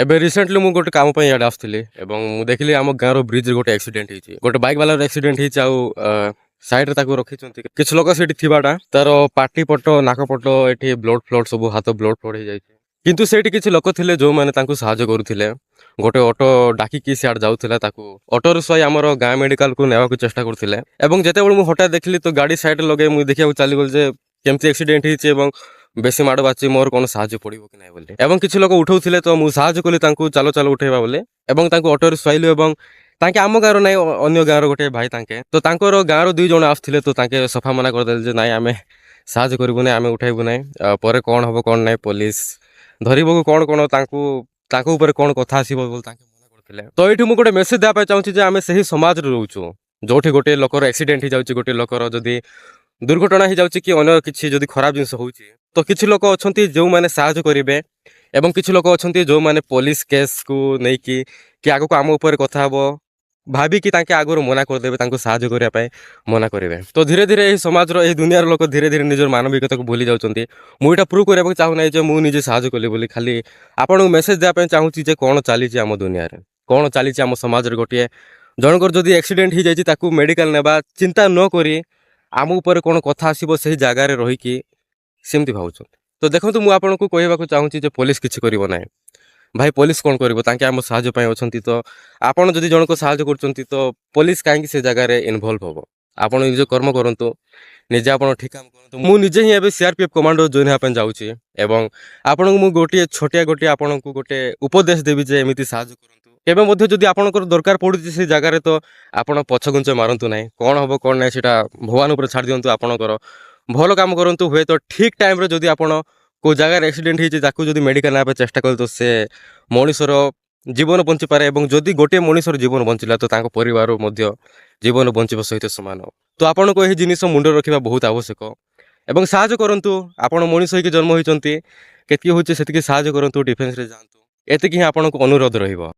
ଏବେ ରିସେଣ୍ଟଲି ମୁଁ ଗୋଟେ କାମ ପାଇଁ ଇଆଡ଼େ ଆସୁଥିଲି ଏବଂ ମୁଁ ଦେଖିଲି ଆମ ଗାଁର ବ୍ରିଜରେ ଗୋଟେ ଆକ୍ସିଡେଣ୍ଟ ହେଇଛି। ଗୋଟେ ବାଇକ୍ ବାଲାର ଆକ୍ସିଡେଣ୍ଟ ହେଇଛି। ଆଉ ସାଇଡରେ ତାକୁ ରଖିଛନ୍ତି କିଛି ଲୋକ ସେଠି ଥିବାଟା ତାର ପାଟି ପଟ ନାକ ପଟ ଏଠି ବ୍ଲଡ ଫ୍ଲଡ ସବୁ ହାତ ବ୍ଲଡ ଫ୍ଲଡ ହେଇଯାଇଛି। କିନ୍ତୁ ସେଇଠି କିଛି ଲୋକ ଥିଲେ ଯୋଉମାନେ ତାଙ୍କୁ ସାହାଯ୍ୟ କରୁଥିଲେ। ଗୋଟେ ଅଟୋ ଡାକିକି ସିଆଡ଼େ ଯାଉଥିଲା ତାକୁ ଅଟୋରୁ ଶୋଇ ଆମର ଗାଁ ମେଡିକାଲକୁ ନେବାକୁ ଚେଷ୍ଟା କରୁଥିଲେ। ଏବଂ ଯେତେବେଳେ ମୁଁ ହଠାତ୍ ଦେଖିଲି ତ ଗାଡ଼ି ସାଇଡରେ ଲଗେଇ ମୁଁ ଦେଖିବାକୁ ଚାଲିଗଲି ଯେ କେମିତି ଆକ୍ସିଡେଣ୍ଟ ହେଇଛି ଏବଂ ବେଶୀ ମାଡ଼ ବାଜିଛି ମୋର କ'ଣ ସାହାଯ୍ୟ ପଡ଼ିବ କି ନାହିଁ ବୋଲି। ଏବଂ କିଛି ଲୋକ ଉଠଉଥିଲେ ତ ମୁଁ ସାହାଯ୍ୟ କଲି ତାଙ୍କୁ ଚାଲ ଚାଲ ଉଠେଇବା ବୋଲି ଏବଂ ତାଙ୍କୁ ଅଟୋରେ ଶୁଆଇଲୁ। ଏବଂ ତାଙ୍କେ ଆମ ଗାଁର ନାହିଁ ଅନ୍ୟ ଗାଁର ଗୋଟେ ଭାଇ ତାଙ୍କେ ତ ତାଙ୍କର ଗାଁର 2 ଜଣ ଆସୁଥିଲେ ତ ତାଙ୍କେ ସଫା ମନା କରିଦେଲେ ଯେ ନାଇଁ ଆମେ ସାହାଯ୍ୟ କରିବୁ ନାହିଁ ଆମେ ଉଠାଇବୁ ନାହିଁ। ପରେ କ'ଣ ହବ କ'ଣ ନାହିଁ ପୋଲିସ ଧରିବାକୁ କ'ଣ ତାଙ୍କ ଉପରେ କ'ଣ କଥା ଆସିବ ବୋଲି ତାଙ୍କେ ମନା କରିଥିଲେ। ତ ଏଇଠି ମୁଁ ଗୋଟେ ମେସେଜ ଦେବା ପାଇଁ ଚାହୁଁଛି ଯେ ଆମେ ସେହି ସମାଜରେ ରହୁଛୁ ଯୋଉଠି ଗୋଟେ ଲୋକର ଆକ୍ସିଡେଣ୍ଟ ହେଇଯାଉଛି ଗୋଟେ ଲୋକର ଯଦି ଦୁର୍ଘଟଣା ହେଇଯାଉଛି କି ଅନ୍ୟ କିଛି ଯଦି ଖରାପ ଜିନିଷ ହଉଛି ତ କିଛି ଲୋକ ଅଛନ୍ତି ଯେଉଁମାନେ ସାହାଯ୍ୟ କରିବେ ଏବଂ କିଛି ଲୋକ ଅଛନ୍ତି ଯେଉଁମାନେ ପୋଲିସ କେସ୍କୁ ନେଇକି କି ଆଗକୁ ଆମ ଉପରେ କଥା ହେବ ଭାବିକି ତାଙ୍କେ ଆଗରୁ ମନା କରିଦେବେ ତାଙ୍କୁ ସାହାଯ୍ୟ କରିବା ପାଇଁ ମନା କରିବେ। ତ ଧୀରେ ଧୀରେ ଏହି ସମାଜର ଏହି ଦୁନିଆର ଲୋକ ଧୀରେ ଧୀରେ ନିଜର ମାନବିକତାକୁ ଭୁଲି ଯାଉଛନ୍ତି। ମୁଁ ଏଇଟା ପ୍ରୁଭ୍ କରିବାକୁ ଚାହୁଁନାହିଁ ଯେ ମୁଁ ନିଜେ ସାହାଯ୍ୟ କଲି ବୋଲି ଖାଲି ଆପଣଙ୍କୁ ମେସେଜ ଦେବା ପାଇଁ ଚାହୁଁଛି ଯେ କ'ଣ ଚାଲିଛି ଆମ ଦୁନିଆରେ କ'ଣ ଚାଲିଛି ଆମ ସମାଜରେ। ଗୋଟିଏ ଜଣଙ୍କର ଯଦି ଆକ୍ସିଡେଣ୍ଟ ହେଇଯାଇଛି ତାକୁ ମେଡ଼ିକାଲ ନେବା ଚିନ୍ତା ନ କରି ଆମ ଉପରେ କ'ଣ କଥା ଆସିବ ସେହି ଜାଗାରେ ରହିକି ସେମିତି ଭାବୁଛନ୍ତି। ତ ଦେଖନ୍ତୁ ମୁଁ ଆପଣଙ୍କୁ କହିବାକୁ ଚାହୁଁଛି ଯେ ପୋଲିସ କିଛି କରିବ ନାହିଁ। ଭାଇ ପୋଲିସ କ'ଣ କରିବ ତାଙ୍କେ ଆମ ସାହାଯ୍ୟ ପାଇଁ ଅଛନ୍ତି। ତ ଆପଣ ଯଦି ଜଣଙ୍କୁ ସାହାଯ୍ୟ କରୁଛନ୍ତି ତ ପୋଲିସ କାହିଁକି ସେ ଜାଗାରେ ଇନଭଲ୍ଭ ହେବ। ଆପଣ ନିଜ କର୍ମ କରନ୍ତୁ ନିଜେ ଆପଣ ଠିକ୍ କାମ କରନ୍ତୁ। ମୁଁ ନିଜେ ହିଁ ଏବେ CRPF କମାଣ୍ଡୋ ଜଏନ୍ ହେବା ପାଇଁ ଯାଉଛି ଏବଂ ଆପଣଙ୍କୁ ମୁଁ ଗୋଟିଏ ଆପଣଙ୍କୁ ଗୋଟେ ଉପଦେଶ ଦେବି ଯେ ଏମିତି ସାହାଯ୍ୟ କରନ୍ତୁ। କେବେ ମଧ୍ୟ ଯଦି ଆପଣଙ୍କର ଦରକାର ପଡ଼ୁଛି ସେ ଜାଗାରେ ତ ଆପଣ ପଛଘୁଞ୍ଚ ମାରନ୍ତୁ ନାହିଁ। କ'ଣ ହେବ କ'ଣ ନାହିଁ ସେଇଟା ଭଗବାନ ଉପରେ ଛାଡ଼ି ଦିଅନ୍ତୁ। ଆପଣଙ୍କର ଭଲ କାମ କରନ୍ତୁ। ହୁଏତ ଠିକ୍ ଟାଇମ୍ରେ ଯଦି ଆପଣ କେଉଁ ଜାଗାରେ ଆକ୍ସିଡେଣ୍ଟ ହେଇଛି ତାକୁ ଯଦି ମେଡ଼ିକାଲ ନେବା ପାଇଁ ଚେଷ୍ଟା କଲେ ତ ସେ ମଣିଷର ଜୀବନ ବଞ୍ଚିପାରେ ଏବଂ ଯଦି ଗୋଟିଏ ମଣିଷର ଜୀବନ ବଞ୍ଚିଲା ତ ତାଙ୍କ ପରିବାର ମଧ୍ୟ ଜୀବନ ବଞ୍ଚିବା ସହିତ ସମାନ। ତ ଆପଣଙ୍କୁ ଏହି ଜିନିଷ ମୁଣ୍ଡରେ ରଖିବା ବହୁତ ଆବଶ୍ୟକ ଏବଂ ସାହାଯ୍ୟ କରନ୍ତୁ। ଆପଣ ମଣିଷ ହେଇକି ଜନ୍ମ ହୋଇଛନ୍ତି କେତିକି ହେଉଛି ସେତିକି ସାହାଯ୍ୟ କରନ୍ତୁ। ଡିଫେନ୍ସରେ ଯାଆନ୍ତୁ ଏତିକି ହିଁ ଆପଣଙ୍କୁ ଅନୁରୋଧ ରହିବ।